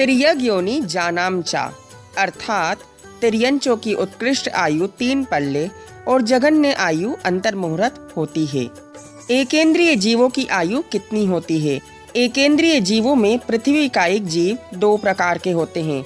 तिर्यग योनि जानाम चा, अर्थात तिर्यंचों की उत्कृष्ट आयु 3 पल्ले और जघन्य आयु अंतर्मुहूर्त होती है। एकेंद्रीय जीवों की आयु कितनी होती है? एकेंद्रीय जीवों में पृथ्वी कायिक जीव 2 प्रकार के होते हैं,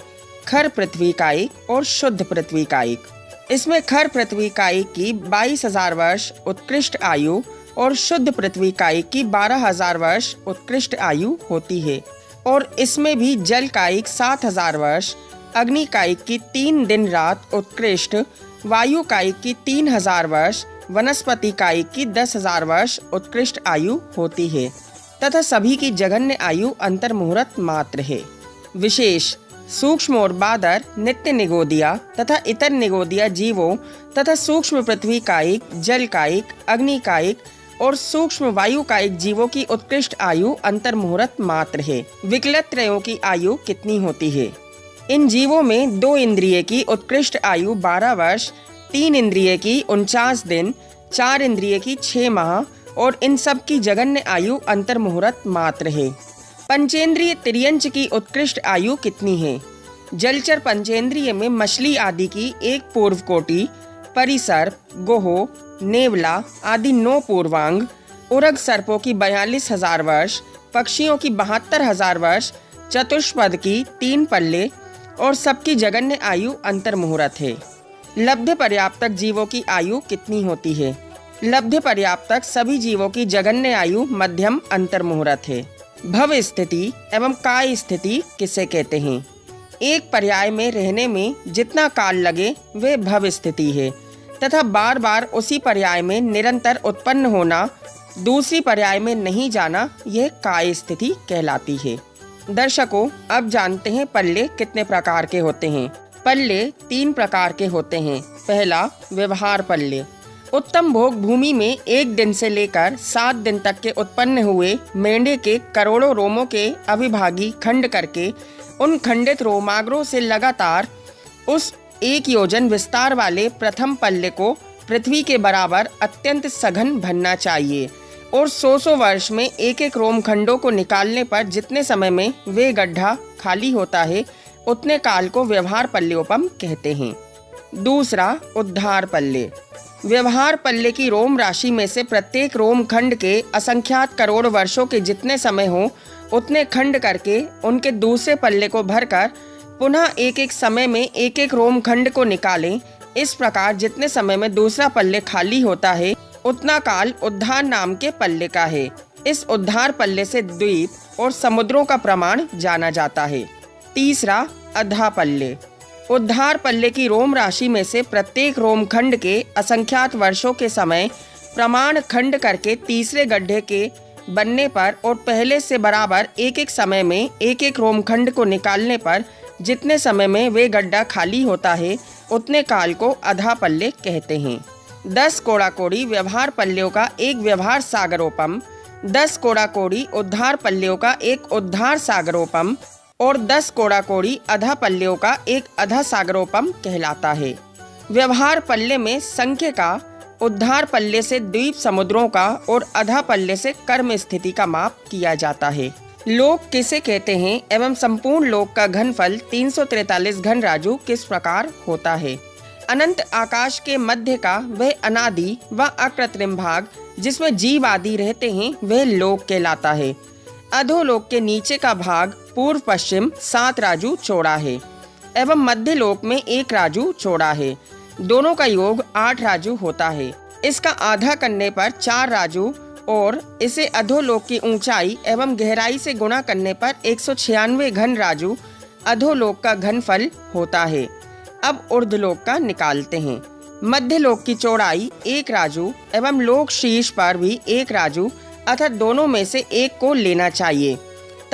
खर पृथ्वी कायिक और शुद्ध पृथ्वी कायिक। इसमें खर पृथ्वी कायिक की 22,000 वर्ष उत्कृष्ट आयु और शुद्ध पृथ्वी कायिक की 12,000 वर्ष उत्कृष्ट आयु होती है। और इसमें भी जल कायिक 7,000 वर्ष, अग्नि कायिक की 3 दिन रात उत्कृष्ट, वायु कायिक की 3,000 वर्ष, वनस्पति कायिक की 10,000 वर्ष उत्कृष्ट आयु होती है तथा सभी की जघन्य आयु अंतर्मुहूर्त मात्र है। विशेष सूक्ष्म और बादर, नित्य निगोदिया तथा इतर निगोदिया जीवों तथा सूक्ष्म पृथ्वी कायिक, जल कायिक, अग्नि कायिक और सूक्ष्म वायु कायिक जीवों की उत्कृष्ट आयु अंतर्मुहूर्त मात्र है। विकलत त्रयों की आयु कितनी होती है? इन जीवों में 2 इंद्रिय की उत्कृष्ट आयु 12 वर्ष, 3 इंद्रिय की 49 दिन, 4 इंद्रिय की 6 माह और इन सब की जघन्य आयु अंतर्मुहूर्त मात्र है। पंचेंद्रिय तिर्यंच की उत्कृष्ट आयु कितनी है? जलचर पंचेंद्रिय में मछली आदि की 1 पूर्व कोटि, परिसर्प, गोहो, नेवला आदि 9 पूर्वांग, उरग सर्पों की 42,000 वर्ष, पक्षियों की 72,000 वर्ष, चतुष्पद की 3 पल्ले और सबकी जघन्य आयु अंतर्मुहूर्त है। लब्ध पर्याप्तक जीवों की आयु कितनी होती है? लब्ध पर्याप्तक सभी जीवों की जघन्य आयु मध्यम अंतर्मुहूर्त है। भव स्थिति एवं काय स्थिति किसे कहते हैं? एक पर्याय में रहने में जितना काल लगे वे भव स्थिति है तथा बार बार उसी पर्याय में निरंतर उत्पन्न होना, दूसरी पर्याय में नहीं जाना, यह काय स्थिति कहलाती है। दर्शकों, अब जानते हैं पल्ले कितने प्रकार के होते हैं। पल्ले 3 प्रकार के होते हैं। पहला, व्यवहार पल्ले। उत्तम भोग भूमि में 1 दिन से लेकर 7 दिन तक के उत्पन्न हुए मेंढे के करोड़ों रोमों के अविभागी खंड करके उन खंडित रोमाग्रों से लगातार उस 1 योजन विस्तार वाले प्रथम पल्ले को पृथ्वी के बराबर अत्यंत सघन भरना चाहिए और 100 वर्ष में 1 रोम खंडों को निकालने पर जितने समय में वे गड्ढा खाली होता है उतने काल को व्यवहार पल्लेोपम कहते हैं। दूसरा, उद्धार पल्ले। व्यवहार पल्ले की रोम राशि में से प्रत्येक रोम खंड के असंख्यात करोड़ वर्षों के जितने समय हो उतने खंड करके उनके दूसरे पल्ले को भरकर पुनः 1 समय में 1 रोम खंड को निकालें। इस प्रकार जितने समय में दूसरा पल्ले खाली होता है उतना काल उद्धार नाम के पल्ले का है। इस उद्धार पल्ले से द्वीप और समुद्रों का प्रमाण जाना जाता है। तीसरा, अधा पल्ले। उद्धार पल्ले की रोम राशि में से प्रत्येक रोम खंड के असंख्यात वर्षों के समय प्रमाण खंड करके तीसरे गड्ढे के बनने पर और पहले से बराबर 1 समय में 1 रोम खंड को निकालने पर जितने समय में वे गड्ढा खाली होता है उतने काल को अधा पल्ले कहते हैं। 10 कोड़ा कोड़ी व्यवहार पल्लियों का एक व्यवहार सागरोपम, 10 कोड़ा कोड़ी उद्धार पल्लियों का एक उद्धार सागरोपम और 10 कोड़ा कोड़ी अधा पल्लियों का एक अधा सागरोपम कहलाता है। व्यवहार पल्ले में संख्य का, उद्धार पल्ले से द्वीप समुद्रों का और अधा पल्ले से कर्म स्थिति का माप किया जाता है। लोक किसे कहते हैं एवं संपूर्ण लोक का घनफल 343 घन राजु किस प्रकार होता है? अनंत आकाश के मध्य का वह अनादि व अकृत्रिम भाग जिसमें जीव आदि रहते हैं वह लोक कहलाता है। अधोलोक के नीचे का भाग पूर्व पश्चिम 7 राजु चौड़ा है एवं मध्य लोक में 1 राजु चौड़ा है। दोनों का योग 8 राजु होता है। इसका आधा करने पर 4 राजु और इसे अधोलोक की ऊंचाई एवं गहराई से गुणा करने पर 196 घन राजु अधोलोक का घनफल होता है। अब ऊर्ध्वलोक का निकालते हैं। मध्य लोक की चौड़ाई 1 राजु एवं लोक शीर्ष पर भी 1 राजु अर्थात दोनों में से 1 को लेना चाहिए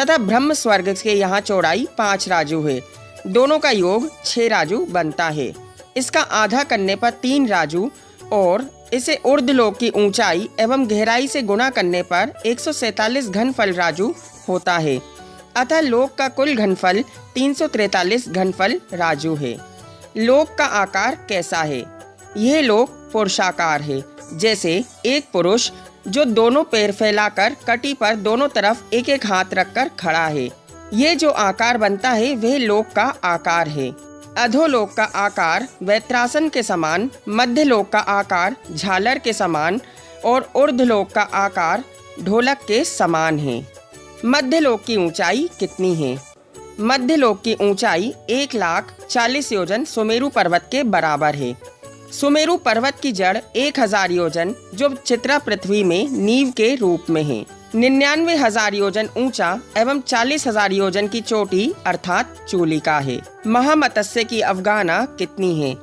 तथा ब्रह्म स्वर्ग के यहाँ चौड़ाई 5 राजु है। दोनों का योग 6 राजु बनता है। इसका आधा करने पर 3 राजु और इसे ऊर्ध्वलोक की ऊंचाई एवं गहराई से गुणा करने पर 147 घनफल राजु होता है। अतः लोक का कुल घनफल 343 घनफल राजु है। लोक का आकार कैसा है? यह लोक पुरुषाकार है, जैसे एक पुरुष जो दोनों पैर फैलाकर कटी पर दोनों तरफ 1-1 हाथ रखकर खड़ा है। ये जो आकार बनता है वह लोक का आकार है। अधोलोक का आकार वैत्रासन के समान, मध्यलोक का आकार झालर के समान और ऊर्ध्वलोक का आकार ढोलक के समान है। मध्यलोक की ऊंचाई कितनी है? मध्यलोक की ऊंचाई 1,40,000 योजन सुमेरु पर्वत के बराबर है। सुमेरु पर्वत की जड़ 1,000 योजन जो चित्रा पृथ्वी में नींव के रूप में है, 99,000 योजन ऊंचा एवं 40,000 योजन की चोटी अर्थात चूलिका है। महामत्स्य की अवगाहना कितनी है?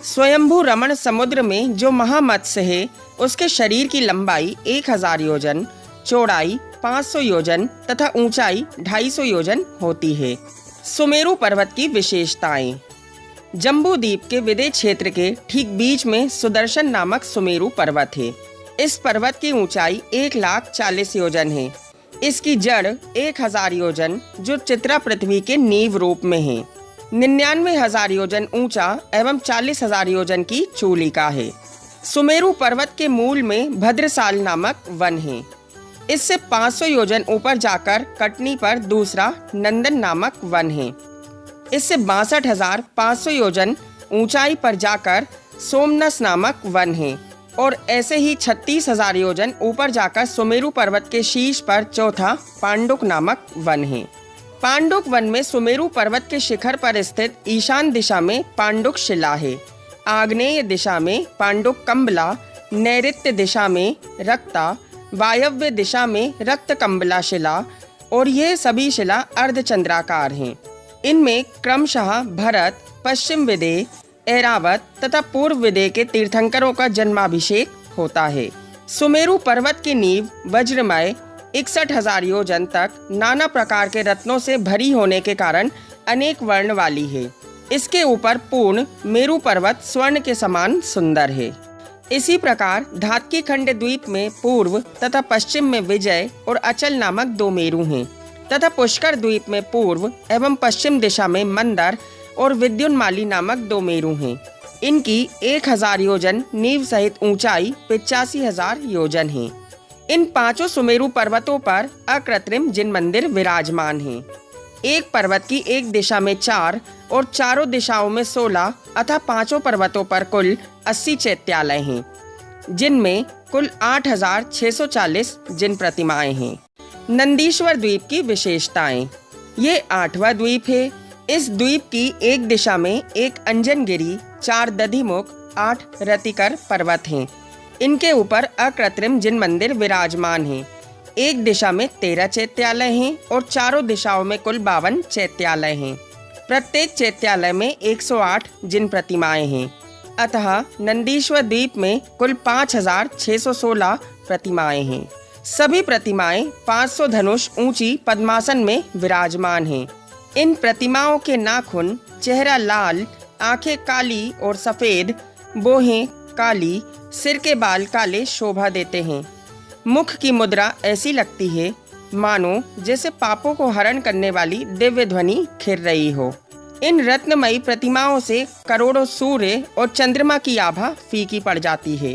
स्वयंभू रमण समुद्र में जो महामत्स्य है उसके शरीर की लंबाई 1,000 योजन, चौड़ाई 500 योजन तथा ऊंचाई 250 योजन होती है। सुमेरु पर्वत की विशेषताएं। जम्बू द्वीप के विदय क्षेत्र के ठीक बीच में सुदर्शन नामक सुमेरु पर्वत है। इस पर्वत की ऊंचाई 1,40,000 योजन है। इसकी जड़ 1,000 योजन जो चित्रा पृथ्वी के नींव रूप में है, 99,000 योजन ऊंचा एवं 40,000 योजन की चूलिका है। सुमेरु पर्वत के मूल में भद्रसाल नामक वन है। इससे 500 योजन ऊपर जाकर कटनी पर दूसरा नंदन नामक वन है। इससे 62,500 योजन ऊंचाई पर जाकर सोमनस नामक वन है और ऐसे ही 36,000 योजन ऊपर जाकर सुमेरु पर्वत के शीर्ष पर चौथा पांडुक नामक वन है। पांडुक वन में सुमेरु पर्वत के शिखर पर स्थित ईशान दिशा में पांडुक शिला है, आग्नेय दिशा में पांडुक कंबला, नैऋत्य दिशा में रक्ता, वायव्य दिशा में रक्त कंबला शिला और ये सभी शिला अर्धचंद्राकार हैं। इनमें क्रमशः भरत, पश्चिम विदेह, ऐरावत तथा पूर्व विदेह के तीर्थंकरों का जन्माभिषेक होता है। सुमेरु पर्वत की नींव वज्रमय 61,000 योजन तक नाना प्रकार के रत्नों से भरी होने के कारण अनेक वर्ण वाली है। इसके ऊपर पूर्ण मेरु पर्वत स्वर्ण के समान सुंदर है। इसी प्रकार धातकी खंड द्वीप में पूर्व तथा पश्चिम में विजय और अचल नामक 2 मेरु हैं तथा पुष्कर द्वीप में पूर्व एवं पश्चिम दिशा में मंदर और विद्युन्माली नामक 2 मेरु हैं। इनकी 1,000 योजन नींव सहित ऊंचाई 85,000 योजन है। इन 5 सुमेरु पर्वतों पर अकृत्रिम जिन मंदिर विराजमान हैं। एक पर्वत की एक दिशा में 4 और चारों दिशाओं में 16 अतः 5 पर्वतों पर कुल 80 चैत्यालय हैं, जिनमें कुल 8,640 जिन प्रतिमाएं हैं। नंदीश्वर द्वीप की विशेषताएं। ये 8वां द्वीप है। इस द्वीप की एक दिशा में एक अंजनगिरी, 4 दधिमुख, 8 रतिकर पर्वत हैं। इनके ऊपर अकृत्रिम जिन मंदिर विराजमान हैं। एक दिशा में 13 चैत्यालय हैं और चारों दिशाओं में कुल 52 चैत्यालय हैं। प्रत्येक चैत्यालय में 108 जिन प्रतिमाएं हैं। अतः नंदीश्वर द्वीप में कुल 5,616 प्रतिमाएं हैं। सभी प्रतिमाएं 500 धनुष ऊंची पद्मासन में विराजमान हैं। इन प्रतिमाओं के नाखून, चेहरा लाल, आंखें काली और सफेद, बोहें काली, सिर के बाल काले शोभा देते हैं। मुख की मुद्रा ऐसी लगती है मानो जैसे पापों को हरण करने वाली दिव्य ध्वनि खिर रही हो। इन रत्नमयी प्रतिमाओं से करोड़ों सूर्य और चंद्रमा की आभा फीकी पड़ जाती है।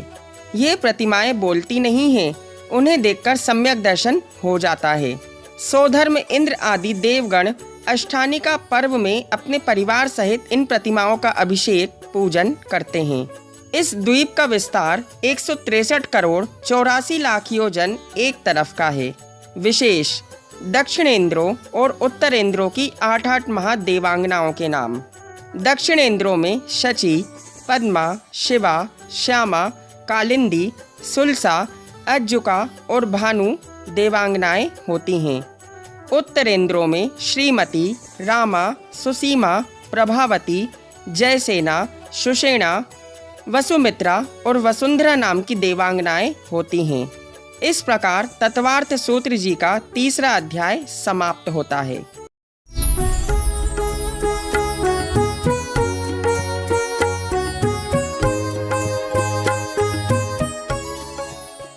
ये प्रतिमाएं बोलती नहीं हैं, उन्हें देखकर सम्यक दर्शन हो जाता है। सौधर्म इंद्र आदि देवगण अष्टानिका पर्व में अपने परिवार सहित इन प्रतिमाओं का अभिषेक पूजन करते हैं। इस द्वीप का विस्तार 163 करोड़ 84 लाख योजन एक तरफ का है। विशेष दक्षिणेंद्रों और उत्तरेंद्रों की 8-8 महादेवांगनाओं के नाम। दक्षिणेंद्रों में शची, पद्मा, शिवा, श्यामा, कालिंदी, सुलसा, अज्जुका और भानु देवांगनाएं होती हैं। उत्तरेंद्रों में श्रीमती, रामा, सुसीमा, प्रभावती, जयसेना, सुषेणा, वसुमित्रा और वसुंधरा नाम की देवांगनाएं होती हैं। इस प्रकार तत्वार्थ सूत्र जी का 3रा अध्याय समाप्त होता है।